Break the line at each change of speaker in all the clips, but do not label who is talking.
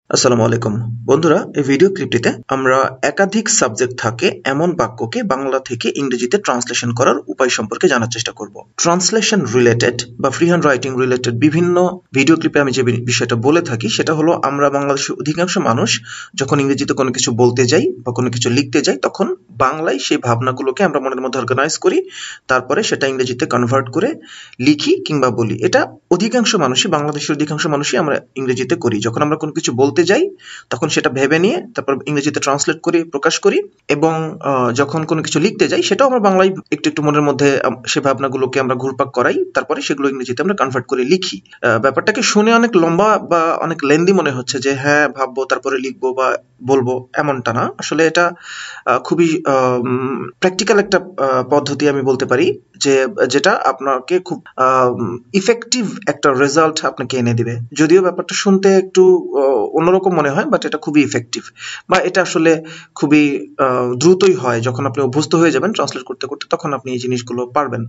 আসসালামু আলাইকুম বন্ধুরা, এই ভিডিও ক্লিপটিতে আমরা একাধিক সাবজেক্ট থাকে এমন বাক্যকে বাংলা থেকে ইংরেজিতে ট্রান্সলেশন করার উপায় সম্পর্কে জানার চেষ্টা করব। ট্রান্সলেশন রিলেটেড বা ফ্রি হ্যান্ড রাইটিং রিলেটেড বিভিন্ন ভিডিও ক্লিপে আমি যে বিষয়টা বলে থাকি সেটা হলো, আমরা বাংলাদেশের অধিকাংশ মানুষ যখন ইংরেজিতে কোনো কিছু বলতে যাই বা কোনো কিছু লিখতে যাই তখন বাংলায় সেই ভাবনাগুলোকে আমরা মনের মধ্যে অর্গানাইজ করি, তারপরে সেটা ইংরেজিতে কনভার্ট করে লিখি কিংবা বলি। এটা বাংলাদেশের অধিকাংশ মানুষই আমরা ইংরেজিতে করি। যখন আমরা কোনো কিছু বলতে যাই তখন সেটা ভেবে নিয়ে তারপর ইংরেজিতে ট্রান্সলেট করি, প্রকাশ করি, এবং যখন কোনো কিছু লিখতে যাই সেটাও আমরা বাংলায় একটু একটু মনের মধ্যে সে ভাবনাগুলোকে আমরা ঘুরপাক করাই, তারপরে সেগুলো ইংরেজিতে আমরা কনভার্ট করে লিখি। ব্যাপারটাকে শুনে অনেক লম্বা বা অনেক লেন্দি মনে হচ্ছে যে হ্যাঁ ভাববো তারপরে লিখবো বা বলবো, এমনটা না। আসলে এটা খুবই প্র্যাকটিক্যাল একটা পদ্ধতি আমি বলতে পারি, যেটা আপনাকে খুব ইফেক্টিভ একটা রেজাল্ট আপনাকে এনে দিবে। যদিও ব্যাপারটা শুনতে একটু অন্যরকম মনে হয়, বাট এটা খুবই ইফেক্টিভ, বা এটা আসলে খুবই দ্রুতই হয়। যখন আপনি অভ্যস্ত হয়ে যাবেন ট্রান্সলেট করতে করতে, তখন আপনি এই জিনিসগুলো পারবেন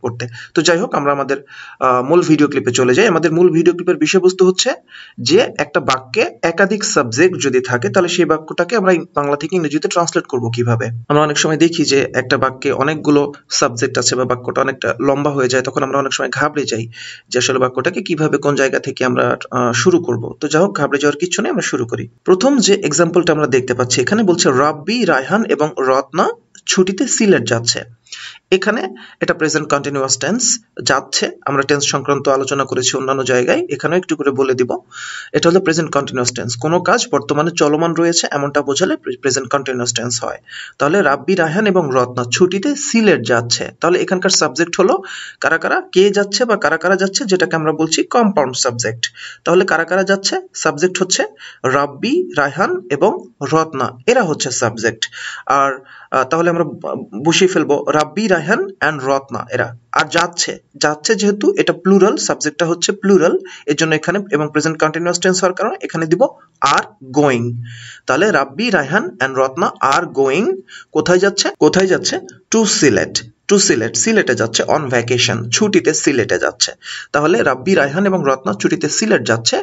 করতে। তো যাই হোক, আমরা আমাদের মূল ভিডিও ক্লিপে চলে যাই। আমাদের মূল ভিডিও ক্লিপের বিষয়বস্তু হচ্ছে যে একটা বাক্যে একাধিক সাবজেক্ট যদি থাকে তাহলে সেই বাক্যটাকে আমরা বাংলা থেকে ইংরেজিতে ট্রান্সলেট করব কিভাবে। আমরা অনেক সময় দেখি যে একটা বাক্যে অনেকগুলো সাবজেক্ট আছে বা বাক্যটা অনেকটা লম্বা হয়ে যায়, তখন আমরা অনেক সময় ঘাবড়ে যাই যে আসলে বাক্যটাকে কিভাবে কোন জায়গা থেকে আমরা শুরু করব। তো যাই হোক, ঘাবড়ে যাওয়ার কিছু নেই, আমরা শুরু করি। প্রথম যে এক্সাম্পলটা আমরা দেখতে পাচ্ছি এখানে বলছে রাব্বি, রায়হান এবং রত্না ছুটিতে সিলেট যাচ্ছে। এখানে এটা প্রেজেন্ট কন্টিনিউয়াস টেন্স, যাচ্ছে। আমরা টেন্স সংক্রান্ত আলোচনা করেছি অন্যান্য জায়গায়, এখানেও একটু করে বলে দিব। এটা হলো প্রেজেন্ট কন্টিনিউয়াস টেন্স। কোনো কাজ বর্তমানে চলমান রয়েছে এমনটা বোঝালে প্রেজেন্ট কন্টিনিউয়াস টেন্স হয়। তাহলে রাব্বি, রায়হান এবং রত্না ছুটিতে সিলেট যাচ্ছে। তাহলে এখানকার সাবজেক্ট হলো কারা কারা, কে যাচ্ছে বা কারা কারা যাচ্ছে, যেটাকে আমরা বলছি কম্পাউন্ড সাবজেক্ট। তাহলে কারা কারা যাচ্ছে, সাবজেক্ট হচ্ছে রাব্বি, রায়হান এবং রত্না, এরা হচ্ছে সাবজেক্ট। আর তাহলে আমরা বসিয়ে ফেলবো রাব্বি, রায়হান এন্ড রত্না, এরা। আর যাচ্ছে, যাচ্ছে যেহেতু এটা প্লুরাল, সাবজেক্টটা হচ্ছে প্লুরাল, এর জন্য এখানে এবং প্রেজেন্ট কন্টিনিউয়াস টেন্স হওয়ার কারণে এখানে দিব আর গোয়িং। তাহলে Rabbi, Raihan and Ratna are going কোথায় যাচ্ছে? কোথায় যাচ্ছে? টু সিলেট। টু সিলেট, সিলেটে যাচ্ছে অন ভ্যাকেশন, ছুটিতে সিলেটে যাচ্ছে। তাহলে রাব্বি, রায়হান এবং রত্না ছুটিতে সিলেট যাচ্ছে।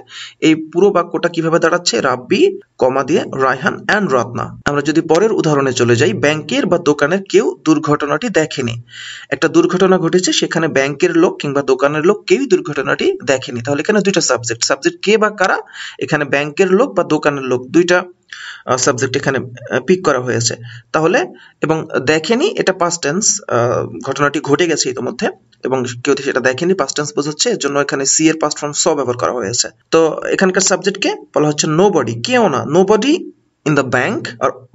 এই পুরো বাক্যটা কিভাবে দাঁড়াচ্ছে? রাব্বি কমা দিয়ে রায়হান এন্ড রত্না। আমরা যদি পরের উদাহরণে চলে যাই, ব্যাংকের বা দোকানের কেউ দুর্ঘটনাটি দেখেনি। একটা দুর্ঘটনা ঘটেছে, সেখানে ব্যাংকের লোক কিংবা দোকানের লোক কেউই দুর্ঘটনাটি দেখেনি। তাহলে এখানে দুইটা সাবজেক্ট, সাবজেক্ট কে বা কারা, এখানে ব্যাংকের লোক বা দোকানের লোক, দুইটা সাবজেক্ট এখানে পিক করা হয়েছে। তাহলে এবং দেখেনি, এটা পাস্ট টেন্স, ঘটনাটি ঘটে গেছে ইতিমধ্যে এবং কেউ সেটা দেখেনি, পাস্ট টেন্স বোঝাচ্ছে, এর জন্য এখানে সি এর পাস্ট ফর্ম স ব্যবহার করা হয়েছে। তো এখানকার সাবজেক্টকে বলা হচ্ছে নোবডি, কেউ না। নোবডি ইন দ্য ব্যাংক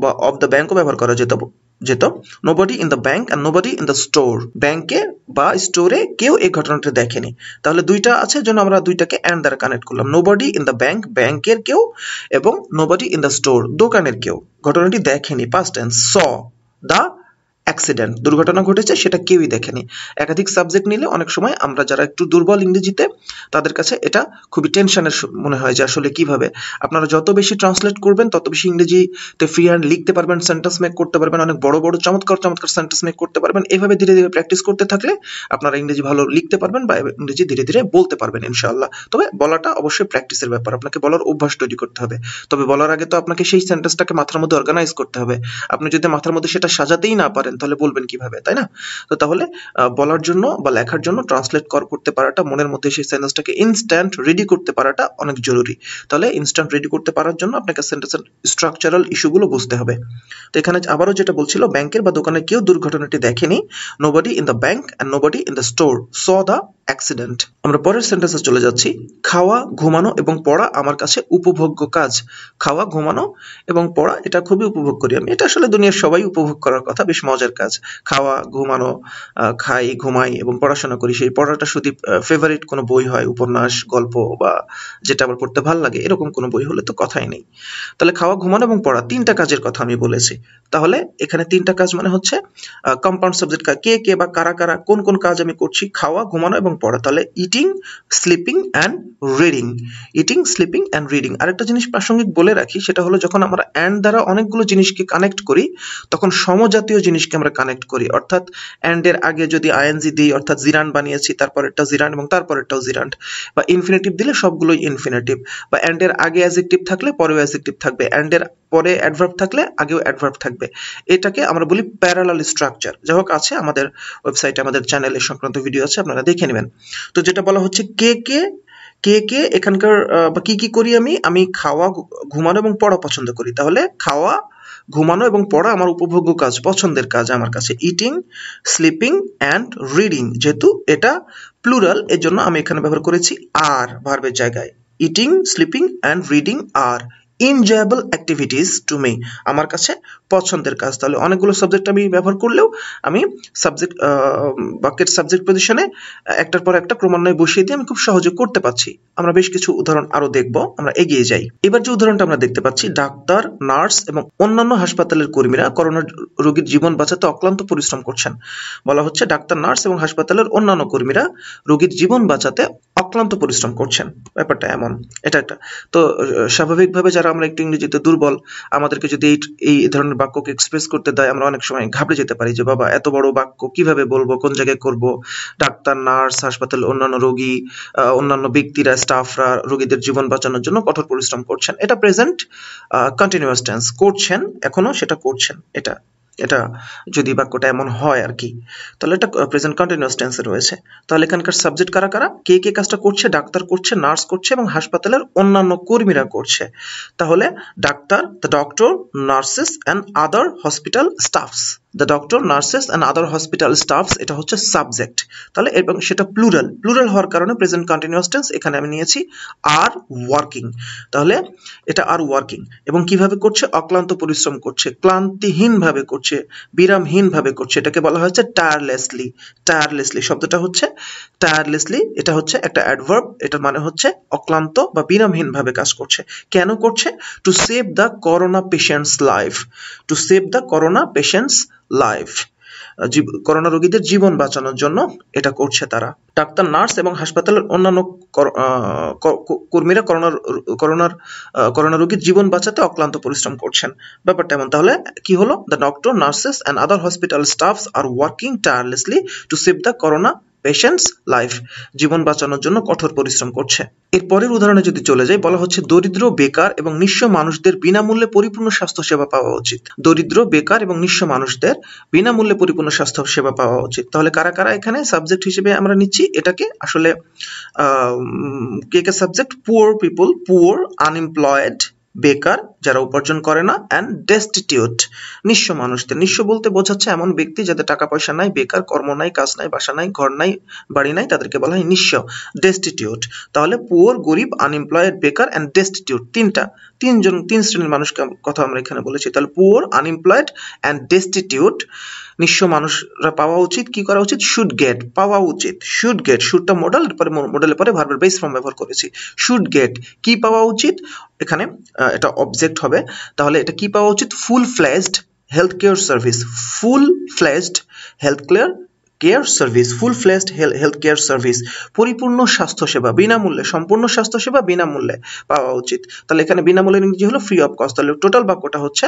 বা অফ দ্য ব্যাংকও ব্যবহার করা যেত। Nobody in the bank and nobody in the store. ব্যাংকে বা স্টোরে কেউ এই ঘটনাটা দেখেনি। তাহলে দুইটা আছে, জন্য আমরা দুইটাকে এন্ড দ্বারা কানেক্ট করলাম। নোবডি ইন দ্য ব্যাংক, ব্যাংকের কেউ, এবং নোবডি ইন দ্য স্টোর, দোকানের কেউ ঘটনাটি দেখেনি, পাস্ট টেন্স। স দা অ্যাক্সিডেন্ট, দুর্ঘটনা ঘটেছে, সেটা কেউই দেখেনি। একাধিক সাবজেক্ট নিলে অনেক সময় আমরা যারা একটু দুর্বল ইংরেজিতে, তাদের কাছে এটা খুবই টেনশনের মনে হয় যে আসলে কিভাবে। আপনারা যত বেশি ট্রান্সলেট করবেন তত বেশি ইংরেজিতে ফ্রি হ্যান্ড লিখতে পারবেন, সেন্টেন্স মেক করতে পারবেন, অনেক বড় বড় চমৎকার চমৎকার সেন্টেন্স মেক করতে পারবেন। এভাবে ধীরে ধীরে প্র্যাকটিস করতে থাকলে আপনারা ইংরেজি ভালো লিখতে পারবেন বা ইংরেজি ধীরে ধীরে বলতে পারবেন ইনশাআল্লাহ। তবে বলাটা অবশ্যই প্র্যাকটিসের ব্যাপার, আপনাকে বলার অভ্যাস তৈরি করতে হবে। তবে বলার আগে তো আপনাকে সেই সেন্টেন্সটাকে মাথার মধ্যে অর্গানাইজ করতে হবে। আপনি যদি মাথার মধ্যে সেটা সাজাতেই না পারেন তাহলে বলবেন কিভাবে, তাই না? তো তাহলে বলার জন্য বা লেখার জন্য ট্রান্সলেট করতে পারাটা, মনের মধ্যে সেই সেন্টেন্সটাকে ইনস্ট্যান্ট রেডি করতে পারাটা অনেক জরুরি। তাহলে ইনস্ট্যান্ট রেডি করতে পারার জন্য আপনাকে সেন্টেন্সের স্ট্রাকচারাল ইস্যুগুলো বুঝতে হবে। তো এখানে আবারও যেটা বলছিল, ব্যাংকের বা দোকানে কেউ দুর্ঘটনাটি দেখেনি। Nobody in the bank and nobody in the store saw the accident. আমরা পরের সেন্টেন্সে চলে যাচ্ছি। খাওয়া, ঘুমানো এবং পড়া আমার কাছে উপভোগ্য কাজ। খাওয়া, ঘুমানো এবং পড়া, এটা খুবই উপভোগ করি আমি। এটা আসলে দুনিয়ার সবাই উপভোগ করার কথা, বেশ মজার কাজ। খাওয়া, ঘুমানো, খাই, ঘুমাই এবং পড়াশোনা করি। সেই পড়াটা শুধু ফেভারিট কোনো বই হয়, উপন্যাস, গল্প বা যেটা আমার পড়তে ভালো লাগে, এরকম কোনো বই হলে তো কথাই নেই। তাহলে খাওয়া, ঘুমানো এবং পড়া, তিনটা কাজের কথা আমি বলেছি। তাহলে এখানে তিনটা কাজ মানে হচ্ছে কম্পাউন্ড সাবজেক্ট, কে কে বা কারা কারা কোন কোন কাজ আমি করছি, খাওয়া, ঘুমানো এবং পড়া। তাহলে eating, sleeping and reading. Eating, sleeping and reading. আরেকটা জিনিস প্রাসঙ্গিক বলে রাখি, সেটা হলো যখন আমরা অ্যান্ড দ্বারা অনেকগুলো জিনিসকে কানেক্ট করি তখন সমজাতীয় জিনিস জিনিসকে আমরা কানেক্ট করি, অর্থাৎ অ্যান্ড এর আগে যদি আইএনজি দিই অর্থাৎ জিরান্ড বানিয়েছি, তারপরেরটা জিরান্ড এবং তারপরেরটাও জিরান্ড, বা ইনফিনিটিভ দিলে সবগুলোই ইনফিনিটিভ, বা অ্যান্ড এর আগে অ্যাডজেক্টিভ থাকলে পরেও অ্যাডজেক্টিভ থাকবে, অ্যান্ড এর পরে অ্যাডভার্ব থাকলে আগেও অ্যাডভার্ব থাকবে। এটাকে আমরা বলি প্যারালাল স্ট্রাকচার। যাই হোক, আছে আমাদের ওয়েবসাইটে, আমাদের চ্যানেলে সংক্রান্ত ভিডিও আছে, আপনারা দেখে নেবেন। তো যেটা বলা হচ্ছে কে কে এখানকার বা কি করি আমি খাওয়া, ঘুমানো এবং পড়া পছন্দ করি। তাহলে খাওয়া, ঘুমানো এবং পড়া আমার উপভোগ্য কাজ, পছন্দের কাজ আমার কাছে। ইটিং, স্লিপিং অ্যান্ড রিডিং, যেহেতু এটা প্লুরাল এর জন্য আমি এখানে ব্যবহার করেছি আর ভার্বের জায়গায়। ইটিং, স্লিপিং অ্যান্ড রিডিং আর এনজয়েবল অ্যাক্টিভিটিস টু মি, আমার কাছে পছন্দের কাজ। তাহলে অনেকগুলো সাবজেক্ট আমি ব্যবহার করলেও আমি সাবজেক্ট বাক্যের সাবজেক্ট পজিশনে একটার পর একটা ক্রমান্বয়ে বসিয়ে দিয়ে আমি খুব সহজে করতে পারছি। আমরা বেশ কিছু উদাহরণ আরো দেখব, আমরা এগিয়ে যাই। এবার যে উদাহরণটা আমরা দেখতে পাচ্ছি, ডাক্তার, নার্স এবং অন্যান্য হাসপাতালের কর্মীরা করোনা রোগীর জীবন বাঁচাতে অক্লান্ত পরিশ্রম করছেন। বলা হচ্ছে ডাক্তার, নার্স এবং হাসপাতালের অন্যান্য কর্মীরা রোগীর জীবন বাঁচাতে অক্লান্ত পরিশ্রম করছেন। ব্যাপারটা এমন, এটা একটা। তো স্বাভাবিকভাবে যারা আমরা একটু ইংরেজিতে দুর্বল, আমাদেরকে যদি এই ধরনের বাক্যকে এক্সপ্রেস করতে দেয়, আমরা অনেক সময় ঘাবড়ে যেতে পারি যে বাবা এত বড় বাক্য কিভাবে বলবো, কোন জায়গায় করব। ডাক্তার, নার্স, হাসপাতালের অন্যান্য রোগী, অন্যান্য ব্যক্তিরা, স্টাফরা রোগীদের জীবন বাঁচানোর জন্য কঠোর পরিশ্রম করছেন। এটা প্রেজেন্ট কন্টিনিউয়াস টেন্স, করছেন, এখনো সেটা করছেন। এটা যদি বাক্যটা এমন হয় আর কি, তাহলে এটা প্রেজেন্ট কন্টিনিউয়াস টেন্সে রয়েছে। তাহলে এখানকার সাবজেক্ট কারা কারা, কে কাজটা করছে, ডাক্তার করছে, নার্স করছে এবং হাসপাতালের অন্যান্য কর্মীরা করছে। তাহলে doctor, the doctor, nurses and other hospital stuffs, the doctor, nurses and other hospital stuffs, এটা হচ্ছে সাবজেক্ট। তাহলে এবং সেটা প্লুরাল হওয়ার কারণে প্রেজেন্ট কন্টিনিউয়াস টেন্স এখানে আমি নিয়েছি আর ওয়ার্কিং। তাহলে এটা আর ওয়ার্কিং, এবং কিভাবে করছে, অক্লান্ত পরিশ্রম করছে, ক্লান্তিহীন ভাবে করছে, বিরামহীন ভাবে করছে। এটাকে বলা হয়েছে টায়ারলেসলি শব্দটা হচ্ছে টায়ারলেসলি, এটা হচ্ছে একটা অ্যাডভার্ব, এটার মানে হচ্ছে অক্লান্ত বা বিরামহীন ভাবে কাজ করছে। কেন করছে? To save the corona patients life, to save the corona patients life, corona রোগীদের জীবন বাঁচানোর জন্য এটা করছে তারা। ডাক্তার, নার্স এবং হাসপাতালের অন্যান্য কর্মীরা করোনা রোগীর জীবন বাঁচাতে অক্লান্ত পরিশ্রম করছেন। ব্যাপারটা এমন। তাহলে কি হলো, the doctor, nurses and other hospital staffs are working tirelessly to save the corona patients life, জীবন বাঁচানোর জন্য কঠোর পরিশ্রম করছে। এর পরের উদাহরণে যদি চলে যাই, বলা হচ্ছে দরিদ্র, বেকার এবং নিঃস্ব মানুষদের বিনামূল্যে পরিপূর্ণ স্বাস্থ্য সেবা পাওয়া উচিত। দরিদ্র, বেকার এবং নিঃস্ব মানুষদের বিনামূল্যে পরিপূর্ণ স্বাস্থ্য সেবা পাওয়া উচিত। তাহলে কারা কারা এখানে সাবজেক্ট হিসেবে আমরা নিচ্ছি এটাকে? আসলে কে subject? Poor people, poor, unemployed, বেকার যারা উপার্জন করে না, অ্যান্ড ডেস্টিটিউট, নিঃস্ব মানুষদের। নিঃস্ব বলতে বোঝাচ্ছে এমন ব্যক্তি যাদের টাকা পয়সা নাই, বেকার, কর্ম নাই, কাজ নাই, বাসা নাই, ঘর নাই, বাড়ি নাই, তাদেরকে বলা হয় নিঃস্ব, ডেস্টিটিউট। তাহলে পুয়ার, গরিব, আনএমপ্লয়েড, বেকার অ্যান্ড ডেস্টিটিউট, তিন শ্রেণীর মানুষকে কথা আমরা এখানে বলেছি। তাহলে পুয়ার, আনএমপ্লয়েড অ্যান্ড ডেস্টিটিউট, নিঃস্ব মানুষরা পাওয়া উচিত, কি করা উচিত? শুড গেট, পাওয়া উচিত। শুড গেট, শুডটা মডেল, এরপরে মডেলের পরে ভার্বের বেস ফর্ম ব্যবহার করেছি। শুড গেট, কি পাওয়া উচিত? এখানে এটা অবজেক্ট হবে। তাহলে এটা কি পাওয়া উচিত? ফুল ফ্লেজড হেলথ কেয়ার সার্ভিস, ফুল ফ্লেজড হেলথ কেয়ার সার্ভিস, ফুল ফ্লেজড হেলথ কেয়ার সার্ভিস, পরিপূর্ণ স্বাস্থ্যসেবা, বিনামূল্যে, সম্পূর্ণ স্বাস্থ্যসেবা বিনামূল্যে পাওয়া উচিত। তাহলে এখানে বিনামূল্যের ইংরেজি হলো ফ্রি অফ কস্ট। তাহলে টোটাল বাক্যটা হচ্ছে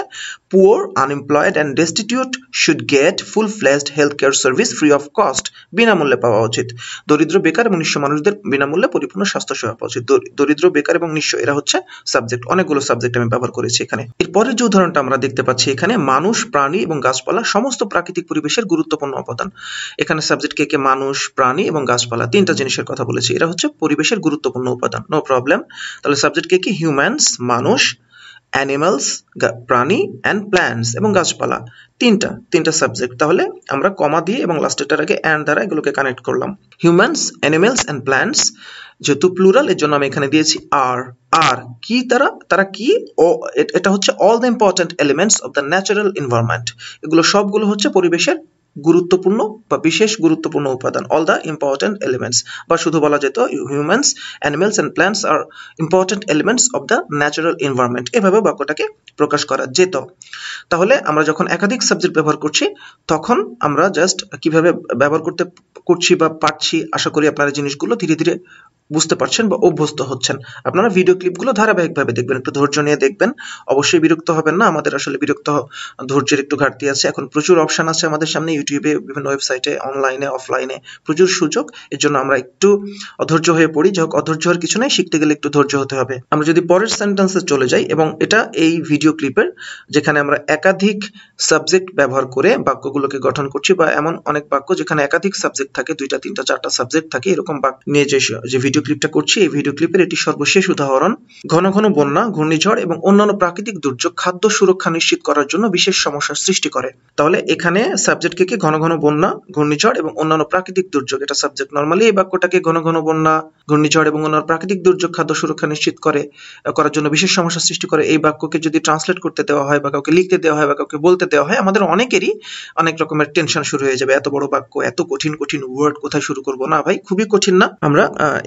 poor, unemployed and destitute should get full fledged health care service free of cost, বিনামূল্যে পাওয়া উচিত। দরিদ্র, বেকার এবং নিঃস্ব মানুষদের বিনামূল্যে পরিপূর্ণ স্বাস্থ্যসেবা পাওয়া উচিত। দরিদ্র, বেকার এবং নিঃস্ব, এরা হচ্ছে সাবজেক্ট। অনেকগুলো সাবজেক্ট আমি ব্যবহার করেছি এখানে। এরপরের যে উদাহরণটা আমরা দেখতে পাচ্ছি এখানে, মানুষ, প্রাণী এবং গাছপালা সমস্ত প্রাকৃতিক পরিবেশের গুরুত্বপূর্ণ উপাদান। এখানে সাবজেক্ট কে? মানুষ, প্রাণী এবং গাছপালা, তিনটা জিনিসের কথা বলেছি। এরা হচ্ছে পরিবেশের গুরুত্বপূর্ণ উপাদান, নো প্রবলেম। তাহলে সাবজেক্ট কে? হিউম্যানস, মানুষ, অ্যানিমালস, প্রাণী, অ্যান্ড প্ল্যান্টস এবং গাছপালা, তিনটা সাবজেক্ট। তাহলে আমরা কমা দিয়ে এবং লাস্টেরটার আগে অ্যান্ড দ্বারা এগুলোকে কানেক্ট করলাম। হিউম্যানস, অ্যানিমালস অ্যান্ড প্ল্যান্টস, যেহেতু প্লুরাল এর জন্য আমি এখানে দিয়েছি আর কি তারা কি? এটা হচ্ছে all the important elements of the natural environment, এগুলো সবগুলো হচ্ছে পরিবেশের গুরুত্বপূর্ণ বা বিশেষ গুরুত্বপূর্ণ উপাদান, অল দ্য ইম্পর্টেন্ট এলিমেন্টস। বা শুধু বলা যেত হিউম্যানস, অ্যানিমালস অ্যান্ড প্ল্যান্টস আর important elements of the natural environment, এভাবে বাক্যটাকে প্রকাশ করা যেত। তাহলে আমরা যখন একাধিক সাবজেক্ট ব্যবহার করছি তখন আমরা জাস্ট কিভাবে ব্যবহার করছি বা পারছি, আশা করি আপনারা জিনিসগুলো ধীরে ধীরে বুঝতে পারছেন বা অভ্যস্ত হচ্ছেন। আপনারা ভিডিও ক্লিপগুলো ধারাবাহিকভাবে দেখবেন, একটু ধৈর্য নিয়ে দেখবেন, অবশ্যই বিরক্ত হবেন না। আমাদের আসলে ধৈর্যের একটু ঘাটতি আছে। এখন প্রচুর অপশন আছে আমাদের সামনে, ইউটিউবে, বিভিন্ন ওয়েবসাইটে, অনলাইনে, অফলাইনে প্রচুর সুযোগ। এর জন্য আমরা একটু অধৈর্য হয়ে পড়ি। যাই হোক, অধৈর্য হওয়ার কিছু নেই, শিখতে গেলে একটু ধৈর্য হতে হবে। আমরা যদি পরের সেন্টেন্সে চলে যাই, এবং এটা এই ভিডিও ক্লিপের, যেখানে আমরা একাধিক সাবজেক্ট ব্যবহার করে বাক্যগুলোকে গঠন করছি, বা এমন অনেক বাক্য যেখানে একাধিক সাবজেক্ট থাকে, 2টা 3টা 4টা সাবজেক্ট থাকে, এরকম বাক্য নিয়ে যে ভিডিও ক্লিপটা করছি, এই ভিডিও ক্লিপের এটি সর্বশেষ উদাহরণ। ঘন ঘন বন্যা, ঘূর্ণিঝড় এবং অন্যান্য প্রাকৃতিক দুর্যোগ খাদ্য সুরক্ষা নিশ্চিত করার জন্য বিশেষ সমস্যার সৃষ্টি করে। তাহলে এখানে সাবজেক্ট কি? ঘন ঘন বন্যা, ঘূর্ণিঝড় এবং অন্যান্য প্রাকৃতিক দুর্যোগ, এটা সাবজেক্ট। নরমালি এই বাক্যটাকে ঘন ঘন বন্যা, ঘূর্ণিঝড় এবং অন্যান্য প্রাকৃতিক দুর্যোগ খাদ্য সুরক্ষা নিশ্চিত করার জন্য বিশেষ সমস্যা সৃষ্টি করে, এই বাক্যকে যদি ট্রান্সলেট করতে দেওয়া হয় বা কাউকে লিখতে দেওয়া হয় বা কাউকে বলতে দেওয়া হয়, আমাদের অনেকেরই অনেক রকমের টেনশন শুরু হয়ে যাবে। এত বড় বাক্য, এত কঠিন কঠিন ওয়ার্ড, কোথায় শুরু করবো? না ভাই, খুবই কঠিন না। আমরা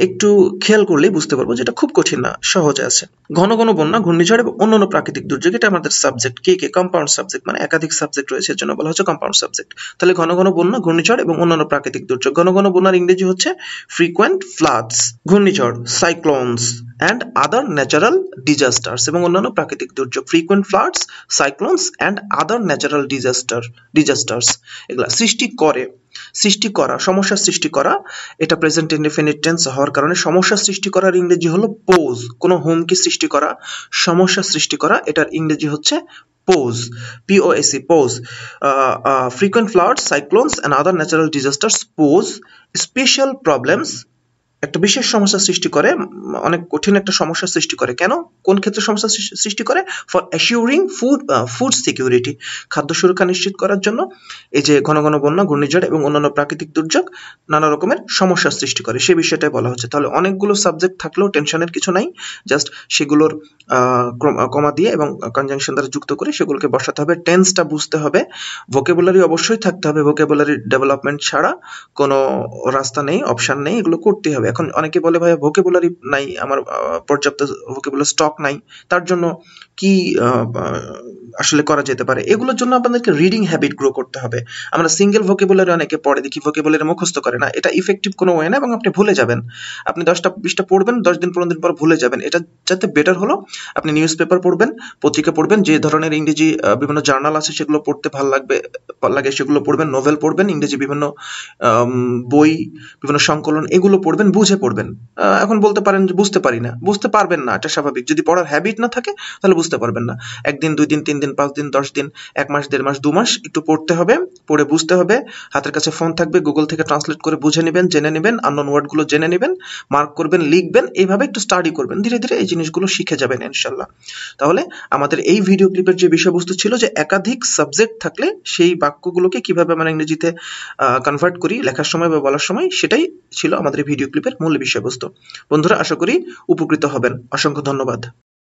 একটু খেয়াল করলেই বুঝতে পারবো যেটা খুব কঠিন না, সহজে আছে। ঘন ঘন বন্যা, ঘূর্ণিঝড় এবং অন্যান্য প্রাকৃতিক দুর্যোগ, এটা আমাদের সাবজেক্ট। কে? কম্পাউন্ড সাবজেক্ট, মানে একাধিক সাবজেক্ট রয়েছে, এর জন্য বলা হচ্ছে কম্পাউন্ড সাবজেক্ট। তাহলে ঘন ঘন বন্যা, ঘূর্ণিঝড় এবং অন্যান্য প্রাকৃতিক দুর্যোগ। ঘন ঘন বন্যার ইংরেজি হচ্ছে ফ্রিকোয়েন্ট ফ্লাডস, ঘূর্ণিঝড় cyclones and other natural disasters, এবং অন্যান্য প্রাকৃতিক দুর্যোগ frequent floods, cyclones and other natural disasters. এগুলা সৃষ্টি করা, সমস্যা সৃষ্টি করা, এটা প্রেজেন্ট ইনডেফিনিট টেন্স হওয়ার কারণে সমস্যা সৃষ্টি করার ইংরেজি হলো পোজ। কোনো হুমকি সৃষ্টি করা, সমস্যা সৃষ্টি করা, এটার ইংরেজি হচ্ছে pose, POSE, pose. frequent floods, cyclones and other natural disasters pose special problems, একটা বিশেষ সমস্যা সৃষ্টি করে, অনেক কঠিন একটা সমস্যা সৃষ্টি করে। কেন? কোন ক্ষেত্রে সমস্যা সৃষ্টি করে? ফর অ্যাসিউরিং ফুড সিকিউরিটি, খাদ্য সুরক্ষা নিশ্চিত করার জন্য এই যে ঘন ঘন বন্যা, ঘূর্ণিঝড় এবং অন্যান্য প্রাকৃতিক দুর্যোগ নানা রকমের সমস্যা সৃষ্টি করে, সেই বিষয়টাই বলা হচ্ছে। তাহলে অনেকগুলো সাবজেক্ট থাকলেও টেনশনের কিছু নাই, জাস্ট সেগুলোর কমা দিয়ে এবং কনজাংশন দ্বারা যুক্ত করে সেগুলোকে বসাতে হবে। টেন্সটা বুঝতে হবে, ভোকাবুলারি অবশ্যই থাকতে হবে। ভোকাবুলারি ডেভেলপমেন্ট ছাড়া কোনো রাস্তা নেই, অপশন নেই, এগুলো করতে হবে। এখন অনেকে বলে, ভাই ভোকাবুলারি নাই, আমার পর্যাপ্ত ভোকাবুলারি স্টক নাই, তার জন্য কি আসলে করা যেতে পারে? এগুলোর জন্য আপনাদেরকে রিডিং হ্যাবিট গ্রো করতে হবে। আমরা সিঙ্গেল ভোকাবুলারি অনেকে পড়ে দেখি, ভোকাবুলারি মুখস্থ করে না, এটা ইফেক্টিভ কোনো ওয়ে না, এবং আপনি ভুলে যাবেন। আপনি 10টা 20টা পড়বেন, 10 দিন 15 দিন পর ভুলে যাবেন। এটা যাতে বেটার হলো আপনি নিউজ পেপার পড়বেন, পত্রিকা পড়বেন, যে ধরনের ইংরেজি বিভিন্ন জার্নাল আছে সেগুলো পড়তে ভালো লাগে সেগুলো পড়বেন, নোভেল পড়বেন, ইংরেজি বিভিন্ন বই, বিভিন্ন সংকলন, এগুলো পড়বেন, বুঝে পড়বেন। এখন বলতে পারেন যে বুঝতে পারি না, বুঝতে পারবেন না, এটা স্বাভাবিক। যদি পড়ার হ্যাবিট না থাকে তাহলে বুঝতে পারবেন না। 1 দিন 2 দিন 3 দিন 5 দিন 10 দিন 1 মাস 1.5 মাস 2 মাস একটু পড়তে হবে, পড়ে বুঝতে হবে। হাতের কাছে ফোন থাকবে, গুগল থেকে ট্রান্সলেট করে বুঝে নেবেন, জেনে নেবেন, আননোন ওয়ার্ডগুলো জেনে নেবেন, মার্ক করবেন, লিখবেন, এইভাবে একটু স্টাডি করবেন, ধীরে ধীরে এই জিনিসগুলো শিখে যাবেন ইনশাআল্লাহ। তাহলে আমাদের এই ভিডিও ক্লিপের যে বিষয়বস্তু ছিল যে একাধিক সাবজেক্ট থাকলে সেই বাক্যগুলোকে কিভাবে আমরা ইংরেজিতে কনভার্ট করি লেখার সময় বা বলার সময়, সেটাই ছিল আমাদের এই ভিডিও ক্লিপের মূল বিষয়বস্তু। বন্ধুরা, আশা করি উপকৃত হবেন। অসংখ্য ধন্যবাদ।